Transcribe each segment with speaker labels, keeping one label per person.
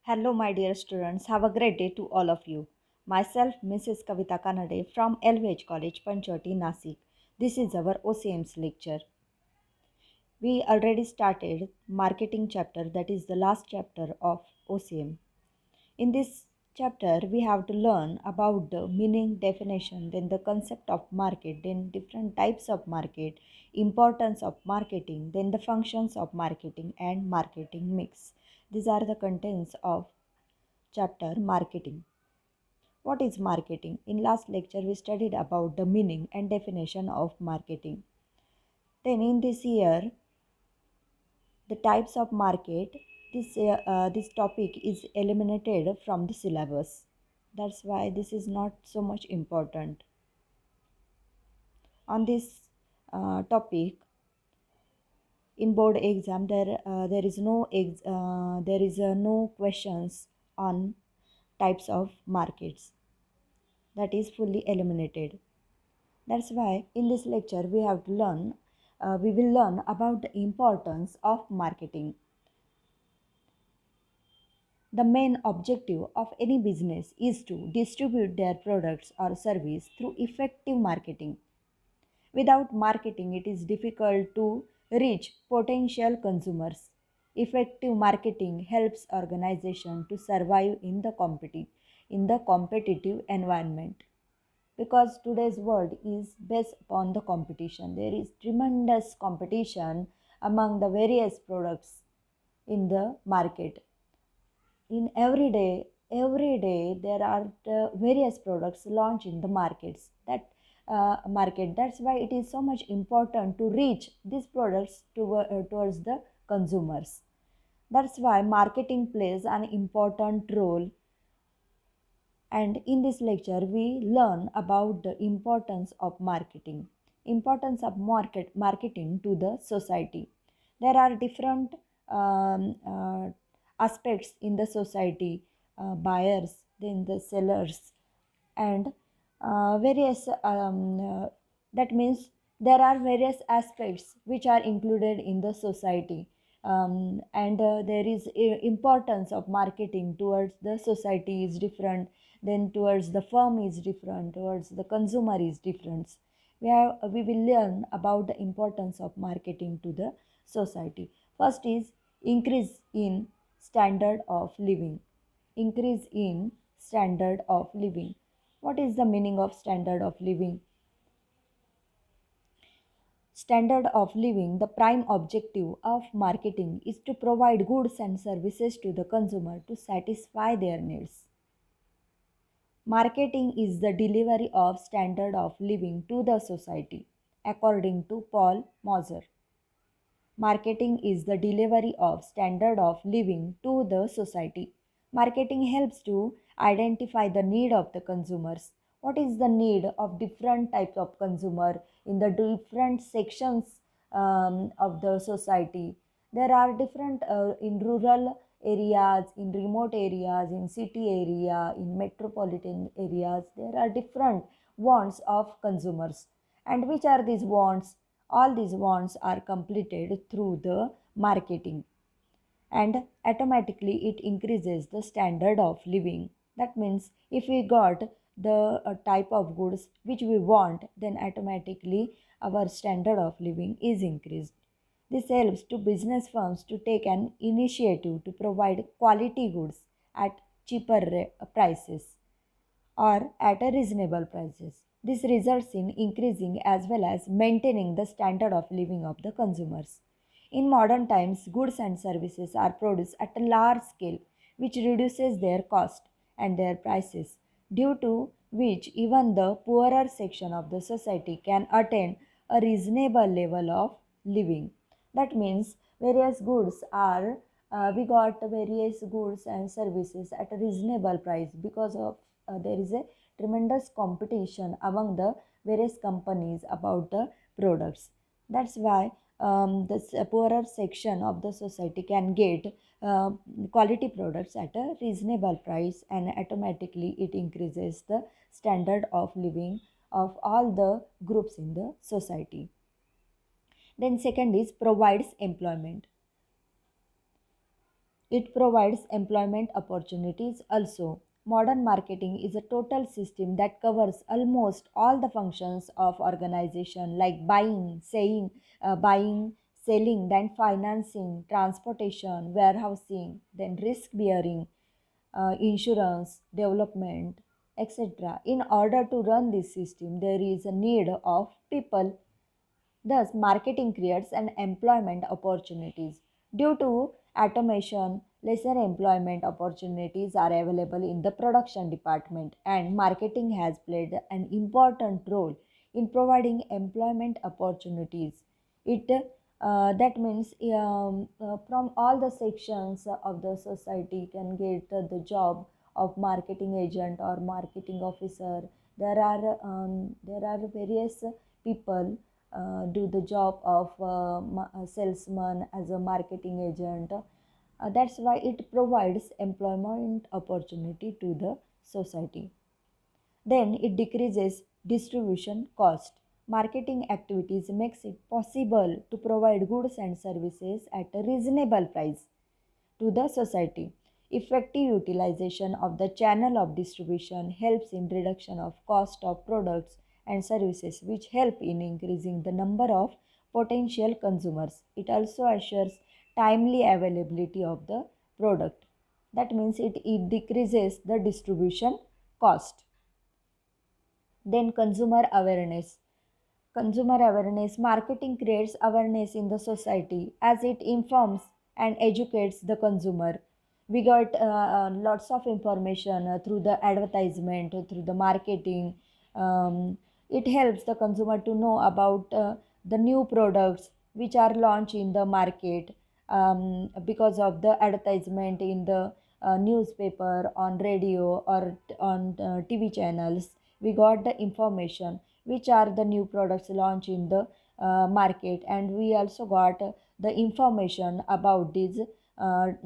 Speaker 1: Hello, my dear students. Have a great day to all of you. Myself, Mrs. Kavita Kanade from LVH College, Panchoti, Nasik. This is our OCM's lecture. We already started marketing chapter, that is the last chapter of OCM. In this chapter, we have to learn about the meaning, definition, then the concept of market, then different types of market, importance of marketing, then the functions of marketing and marketing mix. These are the contents of chapter marketing. What is marketing? In last lecture we studied about the meaning and definition of marketing. Then in this year the types of market, this topic is eliminated from the syllabus. That's why this is not so much important. On this topic in board exam there is no questions on types of markets, that is fully eliminated. That's why in this lecture we will learn about the importance of marketing. The main objective of any business is to distribute their products or service through effective marketing. Without marketing, it is difficult to reach potential consumers. Effective marketing helps organization to survive in the competitive environment, because today's world is based upon the competition. There is tremendous competition among the various products in the market. In every day there are various products launched in the market. That's why it is so much important to reach these products towards the consumers. That's why marketing plays an important role, and in this lecture we learn about the importance of marketing to the society. There are different aspects in the society, buyers, then the sellers, and various that means there are various aspects which are included in the society, and there is importance of marketing towards the society is different, then towards the firm is different, towards the consumer is different. We will learn about the importance of marketing to the society. First is increase in standard of living. Increase in standard of living. What is the meaning of standard of living? Standard of living, the prime objective of marketing is to provide goods and services to the consumer to satisfy their needs. Marketing is the delivery of standard of living to the society, according to Paul Moser. Marketing is the delivery of standard of living to the society. Marketing helps to identify the need of the consumers. What is the need of different types of consumer in the different sections of the society? There are different in rural areas, in remote areas, in city area, in metropolitan areas. There are different wants of consumers. And which are these wants? All these wants are completed through the marketing, and automatically it increases the standard of living. That means if we got the type of goods which we want, then automatically our standard of living is increased. This helps to business firms to take an initiative to provide quality goods at cheaper prices or at a reasonable prices. This results in increasing as well as maintaining the standard of living of the consumers. In modern times, goods and services are produced at a large scale, which reduces their cost and their prices, due to which even the poorer section of the society can attain a reasonable level of living. That means we got various goods and services at a reasonable price, because of there is a tremendous competition among the various companies about the products. That's why this poorer section of the society can get uh, quality products at a reasonable price, and automatically it increases the standard of living of all the groups in the society. Then second is provides employment. It provides employment opportunities also. Modern marketing is a total system that covers almost all the functions of organization like buying, selling, then financing, transportation, warehousing, then risk bearing, insurance, development, etc. In order to run this system, there is a need of people. Thus, marketing creates an employment opportunities. Due to automation, lesser employment opportunities are available in the production department, and marketing has played an important role in providing employment opportunities. It that means from all the sections of the society can get the job of marketing agent or marketing officer. There are various people do the job of salesman as a marketing agent. That's why it provides employment opportunity to the society. Then it decreases distribution cost. Marketing activities makes it possible to provide goods and services at a reasonable price to the society. Effective utilization of the channel of distribution helps in reduction of cost of products and services, which help in increasing the number of potential consumers. It also assures timely availability of the product. That means it decreases the distribution cost. Then consumer awareness. Marketing creates awareness in the society as it informs and educates the consumer. We got lots of information through the advertisement, through the marketing. It helps the consumer to know about the new products which are launched in the market because of the advertisement in the newspaper, on radio, or on TV channels. We got the information which are the new products launched in the market, and we also got the information about these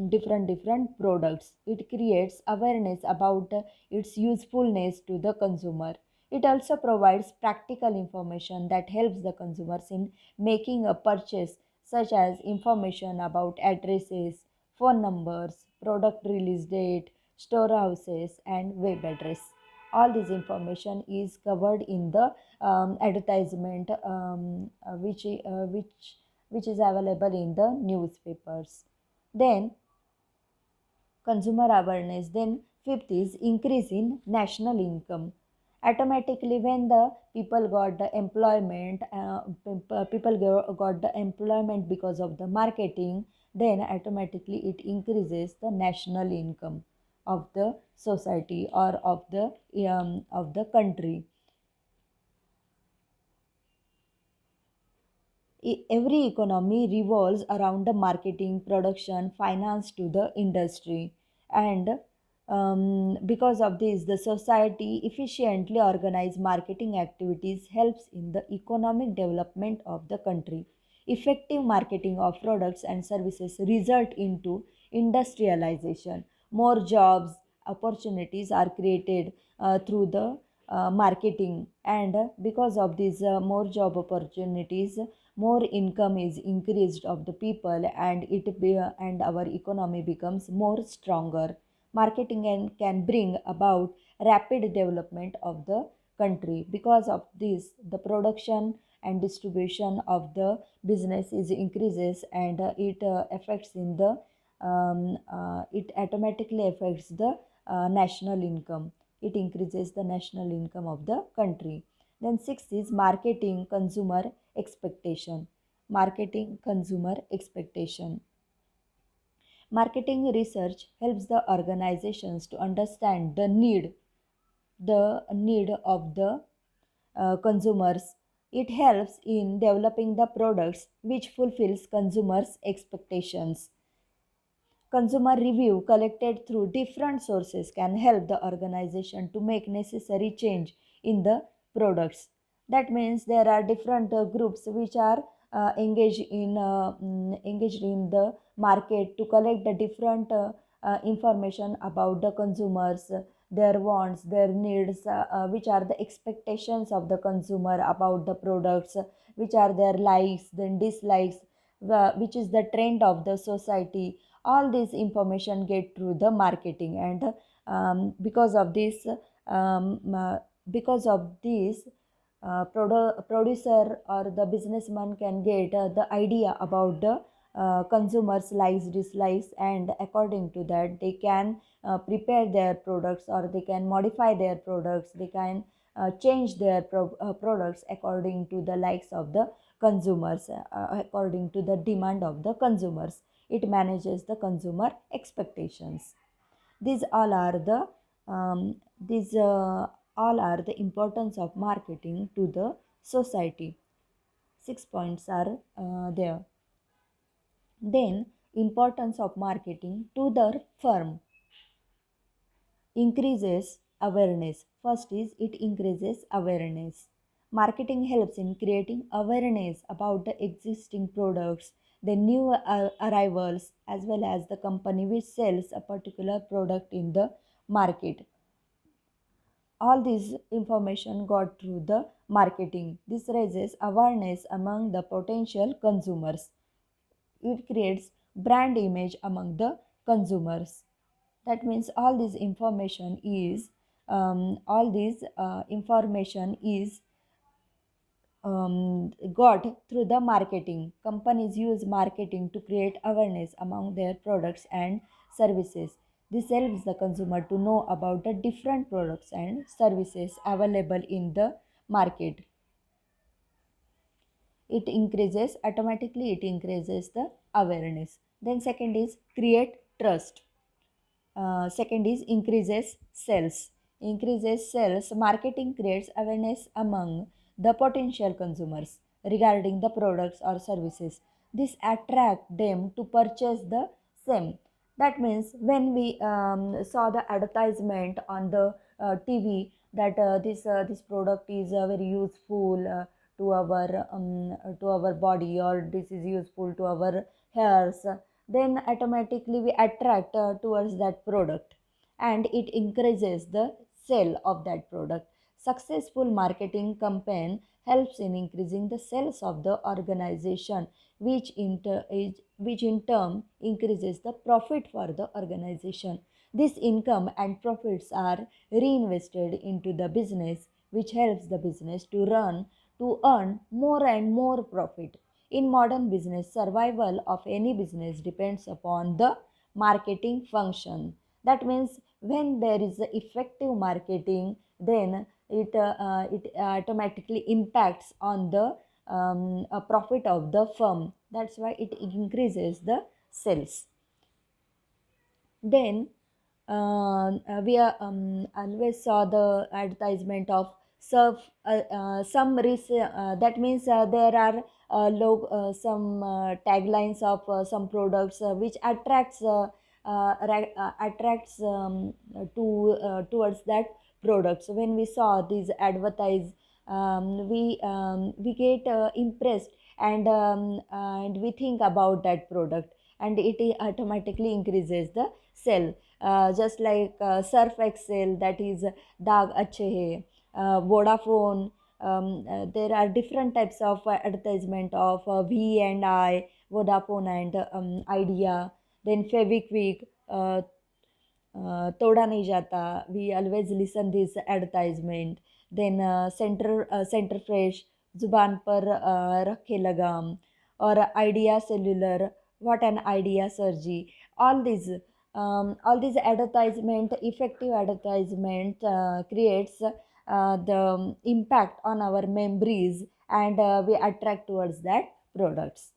Speaker 1: different products. It creates awareness about its usefulness to the consumer. It also provides practical information that helps the consumers in making a purchase, such as information about addresses, phone numbers, product release date, storehouses, and web address. All this information is covered in the advertisement, which is available in the newspapers. Then consumer awareness. Then fifth is increase in national income. Automatically, when the people got the employment, got the employment because of the marketing, then automatically it increases the national income of the society or of the country. Every economy revolves around the marketing, production, finance to the industry. And because of this, the society efficiently organize marketing activities helps in the economic development of the country. Effective marketing of products and services result into industrialization. More jobs, opportunities are created through the marketing, and because of these more job opportunities, more income is increased of the people, and and our economy becomes more stronger. Marketing can bring about rapid development of the country. Because of this, the production and distribution of the business is increases, and it automatically affects the national income. It increases the national income of the country. Then sixth is marketing consumer expectation. Marketing consumer expectation. Marketing research helps the organizations to understand the need of the consumers. It helps in developing the products which fulfills consumers expectations. Consumer review collected through different sources can help the organization to make necessary change in the products. That means there are different groups which are engaged in the market to collect the different information about the consumers, their wants, their needs, which are the expectations of the consumer about the products, which are their likes, then dislikes, which is the trend of the society. All this information get through the marketing, and because of this, um, uh, because of this, producer or the businessman can get the idea about the consumers likes dislikes, and according to that they can prepare their products, or they can modify their products, they can change their products according to the likes of the consumers, according to the demand of the consumers. It manages the consumer expectations. These all are the these all are the importance of marketing to the society. 6 points are there. Then, importance of marketing to the firm. Increases awareness. First is it increases awareness. Marketing helps in creating awareness about the existing products, the new arrivals, as well as the company which sells a particular product in the market. All this information got through the marketing. This raises awareness among the potential consumers. It creates brand image among the consumers. That means all this information is got through the marketing. Companies use marketing to create awareness among their products and services. This helps the consumer to know about the different products and services available in the market. It increases the awareness. Then second is create trust. Second is increases sales. Marketing creates awareness among the potential consumers regarding the products or services. This attract them to purchase the same. That means when we saw the advertisement on the TV that this product is very useful to our body, or this is useful to our hairs, then automatically we attract towards that product, and it increases the sale of that product. Successful marketing campaign helps in increasing the sales of the organization, which in turn increases the profit for the organization. This income and profits are reinvested into the business, which helps the business to earn more and more profit. In modern business, survival of any business depends upon the marketing function. That means when there is effective marketing, then it automatically impacts on the profit of the firm. That's why it increases the sales. Then we always saw the advertisement of serve that means there are some taglines of some products which attracts towards that product. So when we saw these advertise, we get impressed, and we think about that product, and it automatically increases the sale. Just like Surf Excel, that is Daag Achhe Hai, Vodafone. There are different types of advertisement of V and I, Vodafone and Idea. Then Fevikwik, Toda Nahi Jata. We always listen this advertisement. Then Center Fresh, Zuban Par Rakhe Lagam, or Idea Cellular. What an idea, Sirji. All these all these advertisement, effective advertisement creates the impact on our memories, and we attract towards that products.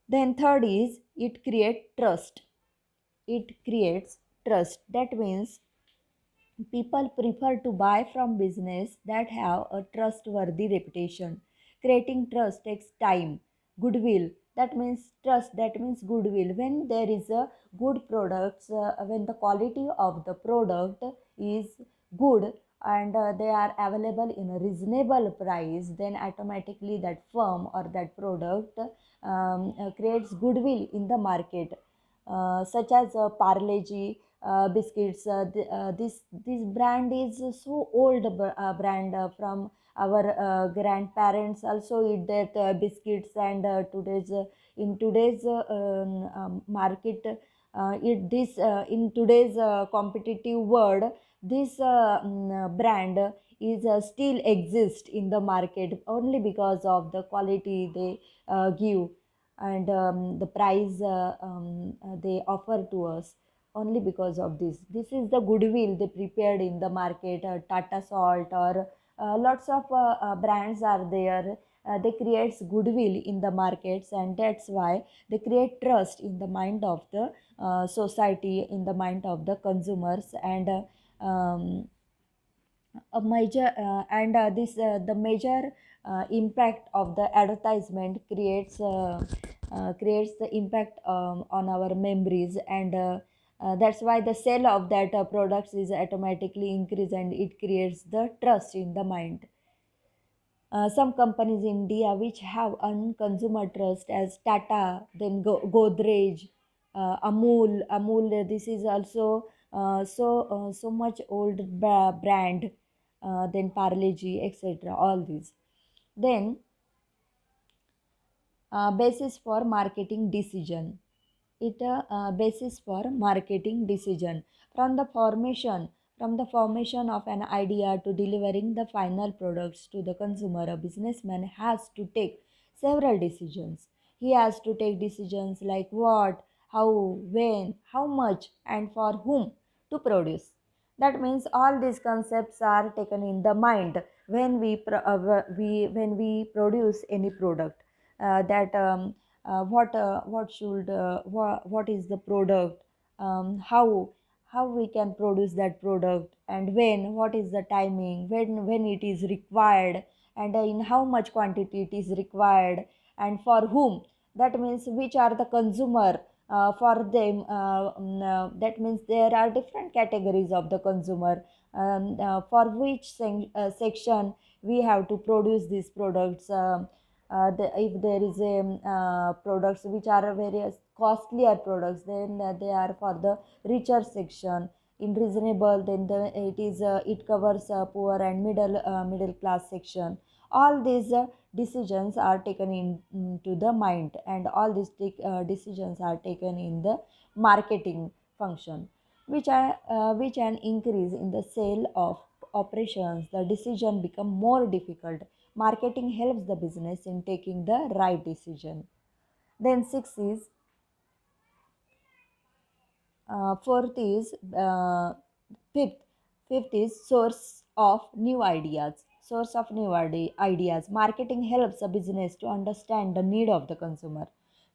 Speaker 1: Then third is it creates trust. It creates trust. That means people prefer to buy from business that have a trustworthy reputation. Creating trust takes time, goodwill. That means trust. That means goodwill. When there is a good products, when the quality of the product is good, and they are available in a reasonable price, then automatically that firm or that product creates goodwill in the market. Such as Parle-G biscuits. This brand is so old brand, from our grandparents also eat that biscuits, and today's in today's market. In today's competitive world, this brand is still exist in the market only because of the quality they give, and the price they offer to us. Only because of this is the goodwill they prepared in the market. Tata Salt or lots of brands are there. They creates goodwill in the markets, and that's why they create trust in the mind of the society, in the mind of the consumers. And a major and this the major impact of the advertisement creates the impact on our memories. And that's why the sale of that products is automatically increase, and it creates the trust in the mind. Some companies in India which have earned consumer trust as Tata, then Godrej, Amul. This is also so much old brand. Then Parle-G, etc. All these. Then basis for marketing decision. It basis for marketing decision. from the formation from the formation of an idea to delivering the final products to the consumer, a businessman has to take several decisions. He has to take decisions like what, how, when, how much, and for whom to produce. That means all these concepts are taken in the mind when we produce any product. That what should what is the product, how we can produce that product, and when, what is the timing, when it is required, and in how much quantity it is required, and for whom. That means which are the consumer for them. That means there are different categories of the consumer, for which section we have to produce these products. If there is a products which are very costlier products, then they are for the richer section. In reasonable, then it covers poor and middle class section. All these decisions are taken into the mind, and all these decisions are taken in the marketing function, which an increase in the sale of operations, the decision become more difficult. Marketing helps the business in taking the right decision. Then six is fourth is fifth fifth is source of new ideas. Ideas. Marketing helps a business to understand the need of the consumer.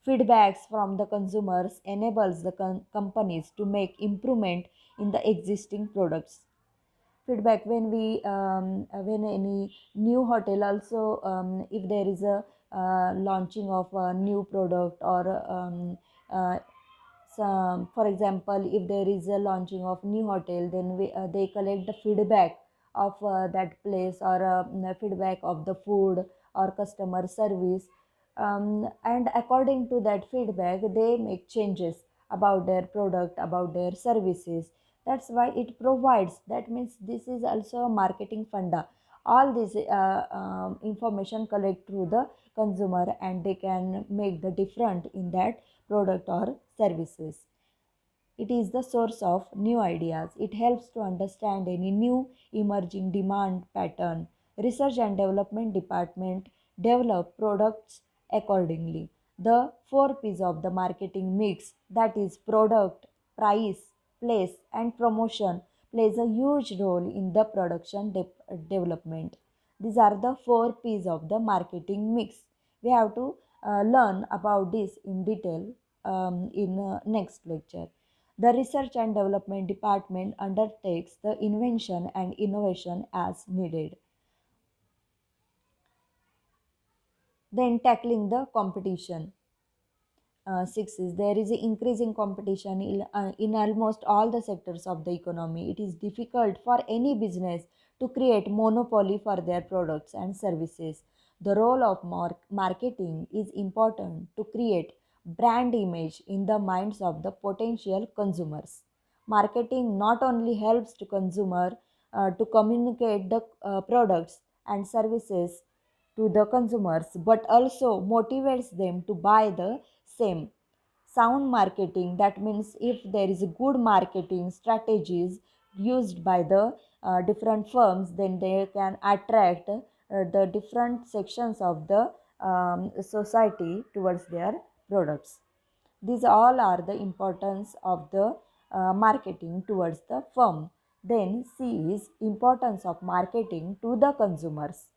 Speaker 1: Feedbacks from the consumers enables the companies to make improvement in the existing products. Feedback, when any new hotel also, if there is a launching of a new product, or for example, if there is a launching of new hotel, then they collect the feedback of that place, or feedback of the food or customer service. And according to that feedback, they make changes about their product, about their services. That's why it provides. That means this is also a marketing funda. All this information collect through the consumer, and they can make the different in that product or services. It is the source of new ideas. It helps to understand any new emerging demand pattern. Research and development department develop products accordingly. The four P's of the marketing mix, that is product, price, place, and promotion, plays a huge role in the production development. These are the four P's of the marketing mix. We have to learn about this in detail in next lecture. The Research and Development Department undertakes the invention and innovation as needed. Then tackling the competition. Six is there is an increasing competition in almost all the sectors of the economy. It is difficult for any business to create monopoly for their products and services. The role of marketing is important to create brand image in the minds of the potential consumers. Marketing not only helps to consumer to communicate the products and services to the consumers, but also motivates them to buy the same. Sound marketing, that means if there is a good marketing strategies used by the different firms, then they can attract the different sections of the society towards their products. These all are the importance of the marketing towards the firm. Then C is importance of marketing to the consumers.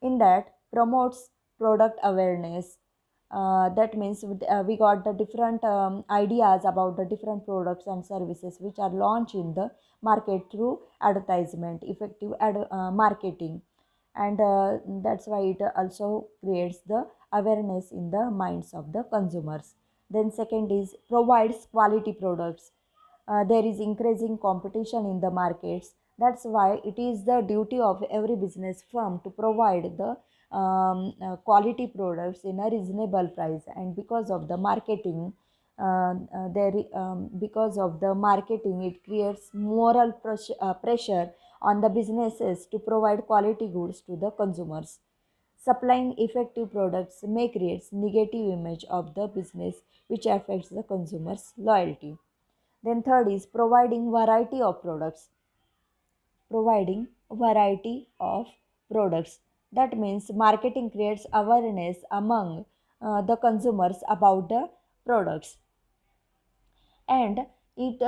Speaker 1: In that promotes product awareness. That means we got the different ideas about the different products and services which are launched in the market through advertisement, effective marketing, and that's why it also creates the awareness in the minds of the consumers. Then second is provides quality products. There is increasing competition in the markets. That's why it is the duty of every business firm to provide the quality products in a reasonable price. And because of the marketing, because of the marketing, it creates moral pressure on the businesses to provide quality goods to the consumers. Supplying effective products may create negative image of the business, which affects the consumers' loyalty. Then third is providing variety of products. That means marketing creates awareness among the consumers about the products, and it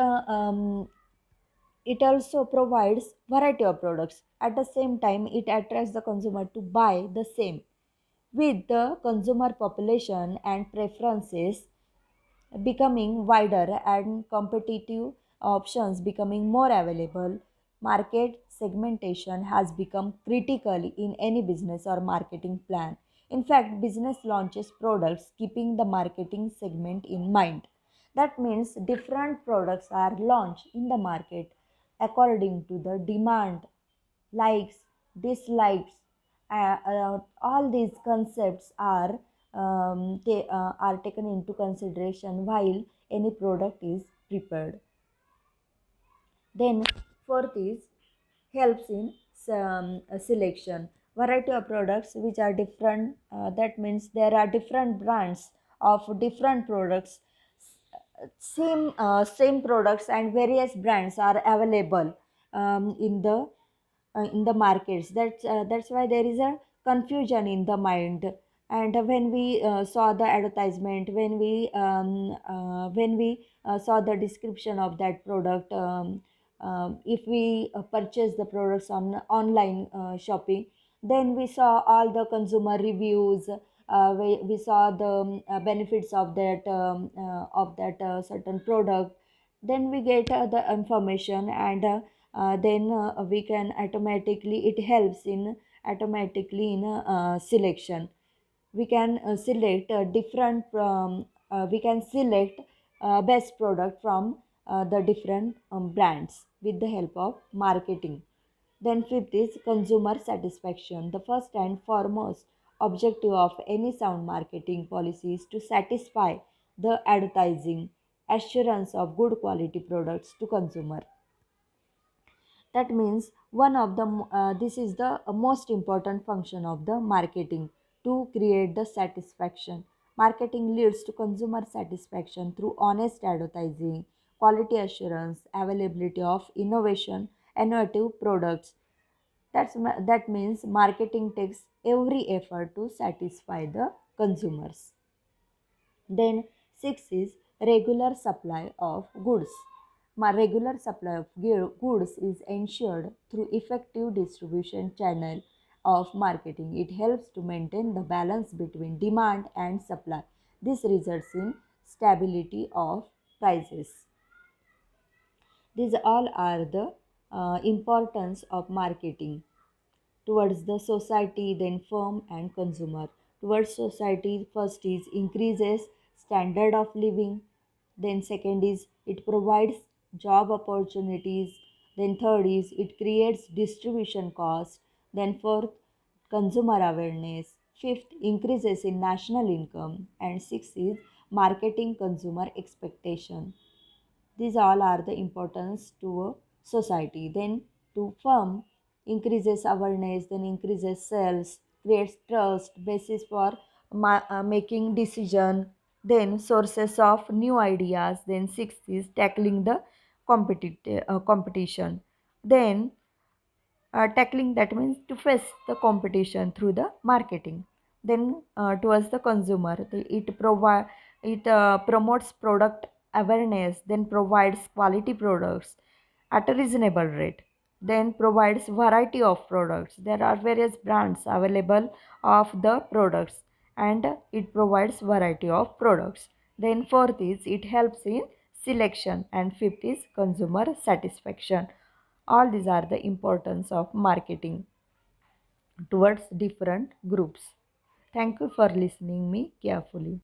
Speaker 1: it also provides variety of products. At the same time, it attracts the consumer to buy the same. With the consumer population and preferences becoming wider and competitive options becoming more available, market segmentation has become critical in any business or marketing plan. In fact, business launches products keeping the marketing segment in mind. That means different products are launched in the market according to the demand, likes, dislikes. All these concepts are taken into consideration while any product is prepared. Then fourth is helps in selection. Variety of products which are different. That means there are different brands of different products. Same products and various brands are available in the markets. That's why there is a confusion in the mind. And when we saw the advertisement, when we saw the description of that product, if we purchase the products on online shopping, then we saw all the consumer reviews. We saw the benefits of that certain product. Then we get the information, and then we can automatically, it helps in automatically in selection. We can select different we can select best product from the different brands with the help of marketing. Then fifth is consumer satisfaction. The first and foremost objective of any sound marketing policy is to satisfy the advertising assurance of good quality products to consumer. That means one of the this is the most important function of the marketing, to create the satisfaction. Marketing leads to consumer satisfaction through honest advertising, quality assurance, availability of innovative products. That means marketing takes every effort to satisfy the consumers. Then six is regular supply of goods. My regular supply of goods is ensured through effective distribution channel of marketing. It helps to maintain the balance between demand and supply. This results in stability of prices. These all are the importance of marketing towards the society, then firm and consumer. Towards society, first is increases standard of living, then second is it provides job opportunities, then third is it creates distribution cost, then fourth consumer awareness, fifth increases in national income, and sixth is marketing consumer expectation. These all are the importance to a society. Then to firm increases awareness, then increases sales, creates trust, basis for making decision. Then sources of new ideas. Then sixth is tackling the competition. Then tackling, that means to face the competition through the marketing. Then towards the consumer, it promotes product awareness, then provides quality products at a reasonable rate, then provides variety of products. There are various brands available of the products, and it provides variety of products. Then fourth is it helps in selection, and fifth is consumer satisfaction. All these are the importance of marketing towards different groups. Thank you for listening me carefully.